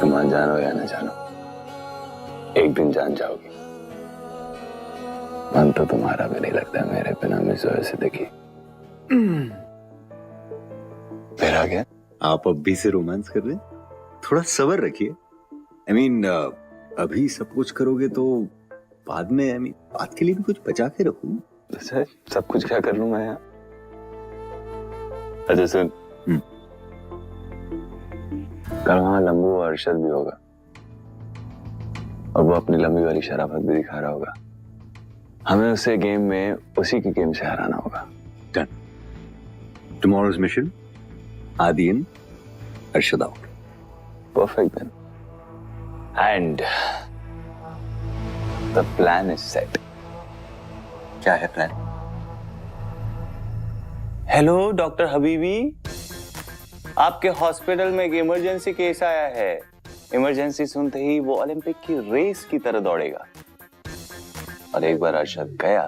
तुम अनजानो या न जानो, एक दिन जान जाओगी। मन तो तुम्हारा भी नहीं लगता मेरे बिना मिस से देखी। फिर आ गया। आप अब भी से रोमांस कर रहे हैं? थोड़ा सब्र रखिए। I mean, अभी सब कुछ करोगे तो बाद में बात के लिए भी कुछ बचा के रखो। सर सब कुछ क्या कर लूं मैं यहाँ? अच्छा सुन, कल वहां लंबू और अरशद भी होगा और वो अपनी लंबी वाली शराफत भी दिखा रहा होगा। हमें उसे गेम में उसी की गेम से हराना होगा। Done. Tomorrow's mission, Adi in, Arshad out. Perfect then. And the plan is set. क्या है प्लान? हेलो डॉक्टर हबीबी, आपके हॉस्पिटल में एक इमरजेंसी केस आया है। इमरजेंसी सुनते ही वो ओलंपिक की रेस की तरह दौड़ेगा और एक बार अरशद गया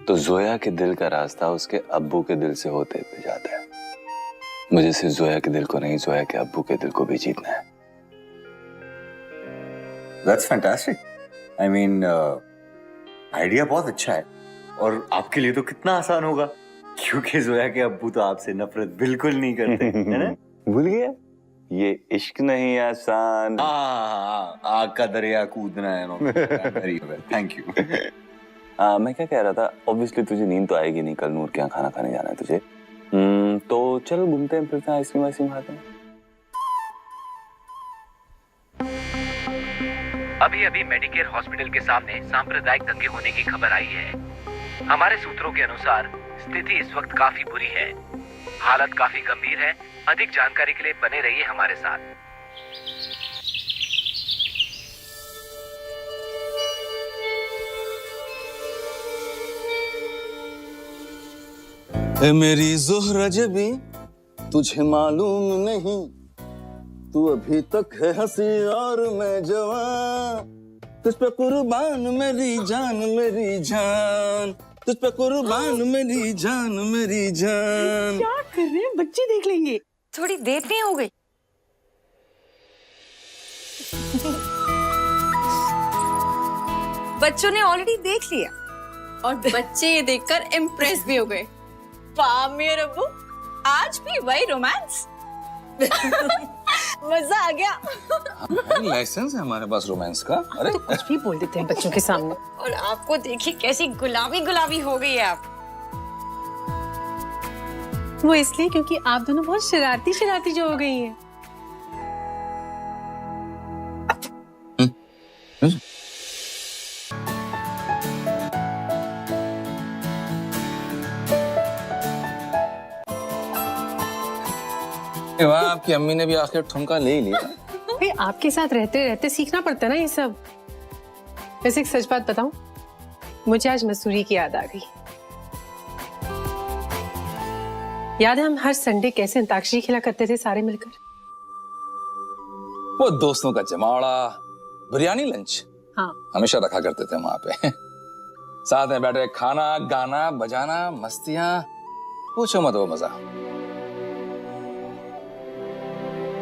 तो जोया के दिल का रास्ता उसके अब्बू के दिल से होते हुए जाता है। मुझे सिर्फ जोया के दिल को नहीं, जोया के अब्बू के दिल को भी जीतना है। That's fantastic. I mean, idea बहुत अच्छा है और आपके लिए तो कितना आसान होगा क्योंकि जोया के अब्बू तो आपसे नफरत बिल्कुल नहीं करते, है ना? भूल गया? ये इश्क नहीं आसान। आग का दरिया कूदना है। Thank you. मैं क्या कह रहा था, ऑब्वियसली तुझे नींद तो आएगी नहीं, कल नूर के यहाँ खाना खाने जाना है तुझे। तो चल घूमते हैं फिरते हैं, आइसक्रीम वाइसक्रीम खाते हैं। अभी अभी मेडिकेयर हॉस्पिटल के सामने सांप्रदायिक दंगे होने की खबर आई है। हमारे सूत्रों के अनुसार स्थिति इस वक्त काफी बुरी है, हालत काफी गंभीर है। अधिक जानकारी के लिए बने रहिए हमारे साथ। ए मेरी ज़ोहरा जबी तुझे मालूम नहीं, तू अभी तक है हंसी और मैं जवान। तुझ पे कुर्बान मेरी जान, मेरी जान, तुझ पे कुर्बान मेरी जान, मेरी जान। क्या कर रहे हैं? बच्चे देख लेंगे। थोड़ी देर नहीं हो गई? बच्चों ने ऑलरेडी देख लिया और बच्चे ये देखकर इम्प्रेस भी हो गए। वाह मेरे अब्बू, आज भी वही रोमांस। मजा आ गया। लाइसेंस है हमारे पास रोमांस का। अरे तो कुछ भी बोल देते हैं बच्चों के सामने। और आपको देखिए कैसी गुलाबी गुलाबी हो गई है आप। वो इसलिए क्योंकि आप दोनों बहुत शरारती शरारती जो हो गई हैं। वाह, आपकी अम्मी ने भी आखिर ठुमका ले ही लिया। भाई आपके साथ रहते रहते सीखना पड़ता है ना ये सब। वैसे एक सच बात बताऊं, मुझे आज मसूरी की याद आ गई। याद है हम हर संडे कैसे अंताक्षरी खेला करते थे सारे मिलकर। वो दोस्तों का जमावड़ा, बिरयानी लंच हाँ, हमेशा रखा करते थे वहां पे। साथ में बैठे खाना गाना बजाना मस्तियां, पूछो मत वो मजा।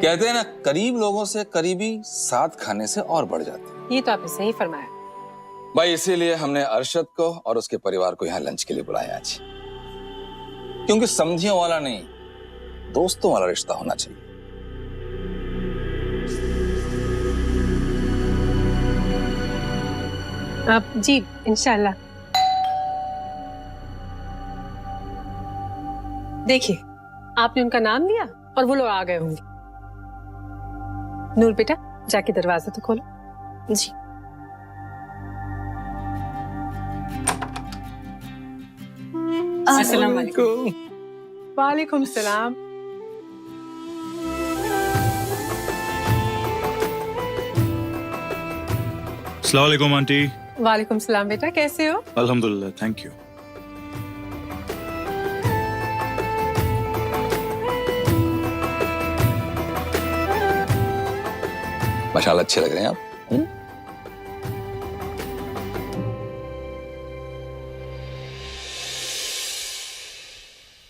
कहते हैं ना, करीब लोगों से करीबी साथ खाने से और बढ़ जाती है। ये तो आपने सही फरमाया भाई, इसीलिए हमने अरशद को और उसके परिवार को यहाँ लंच के लिए बुलाया आज, क्योंकि समझियों वाला नहीं, दोस्तों वाला रिश्ता होना चाहिए। आप जी इंशाल्लाह। देखिए आपने उनका नाम लिया और वो लोग आ गए होंगे। नूर बेटा जाके दरवाजा तो खोलो। जी। अस्सलाम वालेकुम। वालेकुम सलाम। अस्सलाम वालेकुम आंटी। वालेकुम सलाम बेटा, कैसे हो? अल्हम्दुलिल्लाह, थैंक यू। माशाल्लाह अच्छे लग रहे हैं आप।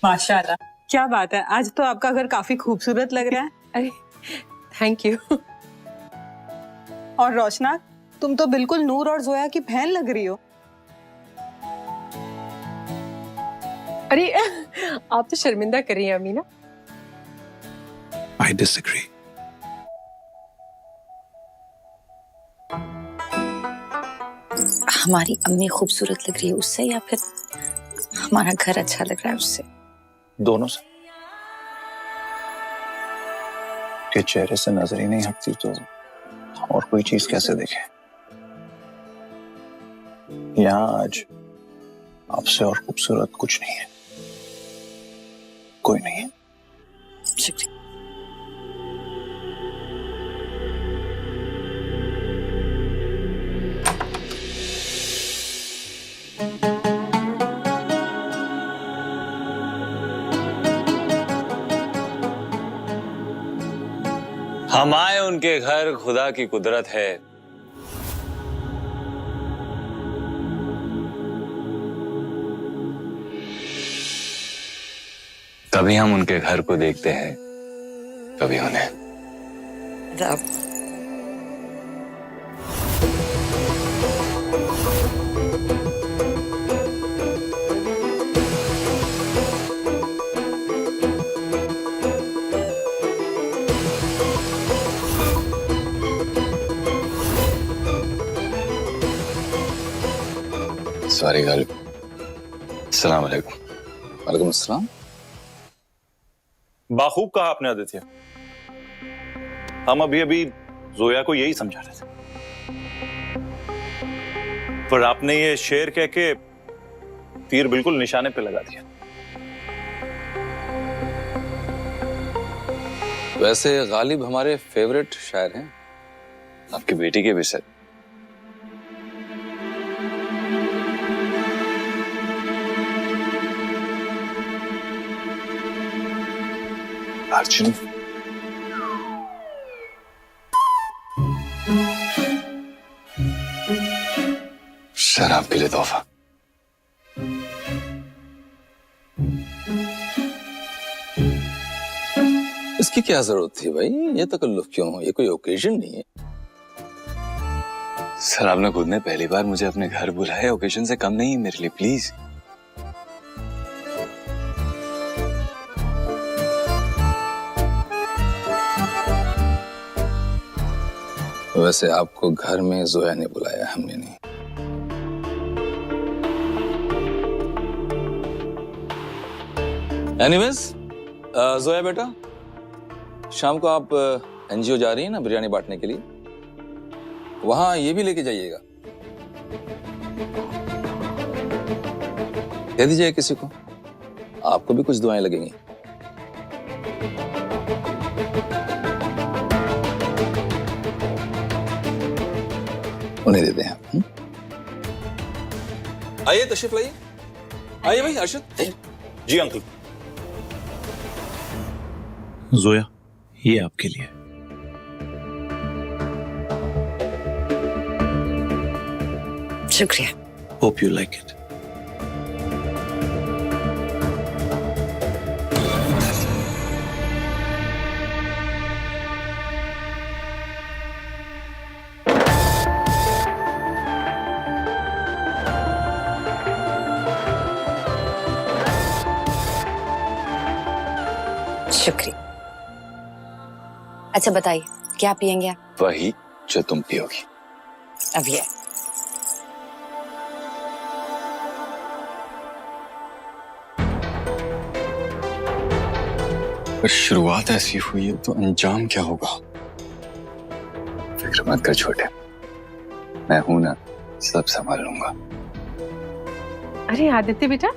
माशाल्लाह, क्या बात है। आज तो आपका घर काफी खूबसूरत लग रहा है। अरे थैंक यू। और रोशना, तुम तो बिल्कुल नूर और जोया की बहन लग रही हो। अरे आप तो शर्मिंदा कर रही हैं अमीना। I disagree. हमारी अम्मी खूबसूरत लग रही है उससे या फिर हमारा घर अच्छा लग रहा है उससे? दोनों से। के चेहरे से नजर ही नहीं हटती तो और कोई चीज कैसे देखे। यहाँ आज आपसे और खूबसूरत कुछ नहीं है, कोई नहीं है। शुक्रिया। हम आए उनके घर, खुदा की कुदरत है। कभी हम उनके घर को देखते हैं, कभी उन्हें। रब सॉरी गालिब। अस्सलाम वालेकुम। वालेकुम अस्सलाम। बाखूब कहा आपने आदित्य। हम अभी अभी जोया को यही समझा रहे थे, पर आपने ये शेर कह के तीर बिल्कुल निशाने पे लगा दिया। वैसे गालिब हमारे फेवरेट शायर हैं। आपकी बेटी के भी सर। अर्जुन, सर आपके लिए तोहफा। इसकी क्या जरूरत थी भाई? ये तकल्लुफ क्यों? ये कोई ओकेजन नहीं है। सर आपने खुद ने पहली बार मुझे अपने घर बुलाया, ओकेजन से कम नहीं मेरे लिए, प्लीज। वैसे आपको घर में जोया ने बुलाया, हमने नहीं। एनीवेज, जोया बेटा, शाम को आप एनजीओ जा रही हैं ना बिरयानी बांटने के लिए, वहां ये भी लेके जाइएगा। दे दीजिए किसी को, आपको भी कुछ दुआएं लगेंगी। उन्हें देते हैं। आइए तशरीफ लाइए। आइए भाई अर्शद। जी अंकल। जोया, ये आपके लिए। शुक्रिया। Hope you like it. शुक्रिया। अच्छा बताइए, क्या पियेंगे आप? वही जो तुम पियोगी। अब ये पर शुरुआत ऐसी हुई है तो अंजाम क्या होगा? फिक्र मत कर छोटे, मैं हूं ना, सब संभाल लूंगा। अरे आदित्य बेटा,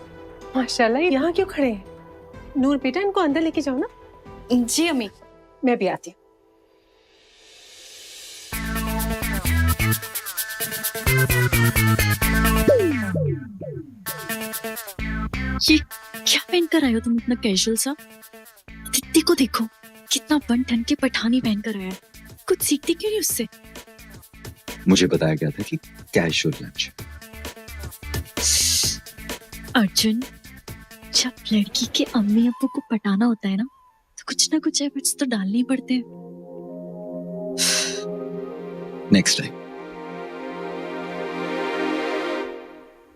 माशाल्लाह, यहाँ क्यों खड़े हैं? नूर बेटा, इनको अंदर लेके जाओ ना। जी अम्मी। मैं भी आती हूँ। ये क्या पहन कर आए हो तुम इतना कैजुअल सा? दीदी को देखो, कितना बन ठन के पठानी पहन कर आया है। कुछ सीखती क्यों नहीं उससे? मुझे बताया गया था कि कैजुअल लंच। अर्जुन, जब लड़की के अम्मी अब्बू को पटाना होता है ना, तो कुछ ना कुछ एफर्ट्स तो डालने ही पड़ते हैं। Next time.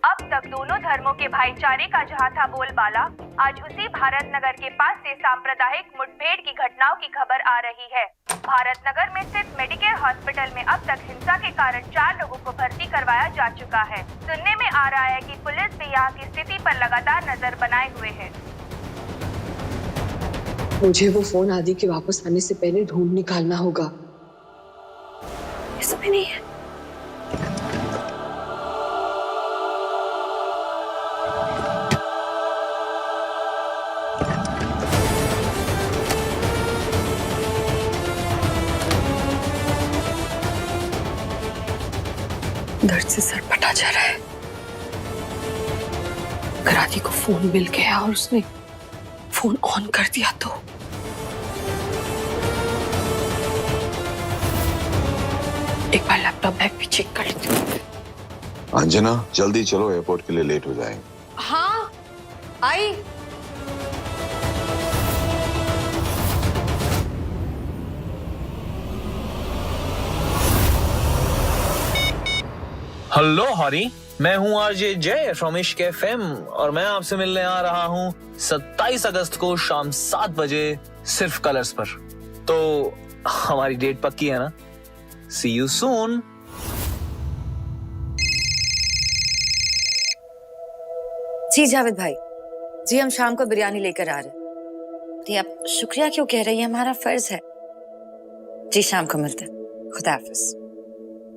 अब तक दोनों धर्मों के भाईचारे का जहां था बोलबाला, आज उसी भारत नगर के पास से सांप्रदायिक मुठभेड़ की घटनाओं की खबर आ रही है। भारत नगर में स्थित मेडिकेयर हॉस्पिटल में अब तक हिंसा के कारण 4 लोगों को भर्ती करवाया जा चुका है। सुनने में आ रहा है कि पुलिस भी यहाँ की स्थिति पर लगातार नजर बनाए हुए है। मुझे वो फोन आदि के वापस आने से पहले ढूंढ निकालना होगा। इसमें नहीं है। दर्द से सर फटा जा रहा है। अगर आदि को फोन मिल गया और उसने फोन ऑन कर दिया तो एक बार लैपटॉप बैग भी चेक कर लेती हूँ। अंजना जल्दी चलो, एयरपोर्ट के लिए लेट हो जाएंगे। हाँ आई। हेलो हरी, मैं हूँ आरजे जय फ्रॉम इश्क एफएम और मैं आपसे मिलने आ रहा हूँ 27 अगस्त को शाम 7 बजे सिर्फ कलर्स पर। तो हमारी डेट पक्की है ना? सी यू सून। जी जावेद भाई, जी हम शाम को बिरयानी लेकर आ रहे। जी आप शुक्रिया क्यों कह रही है, हमारा फर्ज है। जी शाम को मिलते हैं। खुदा हाफिज।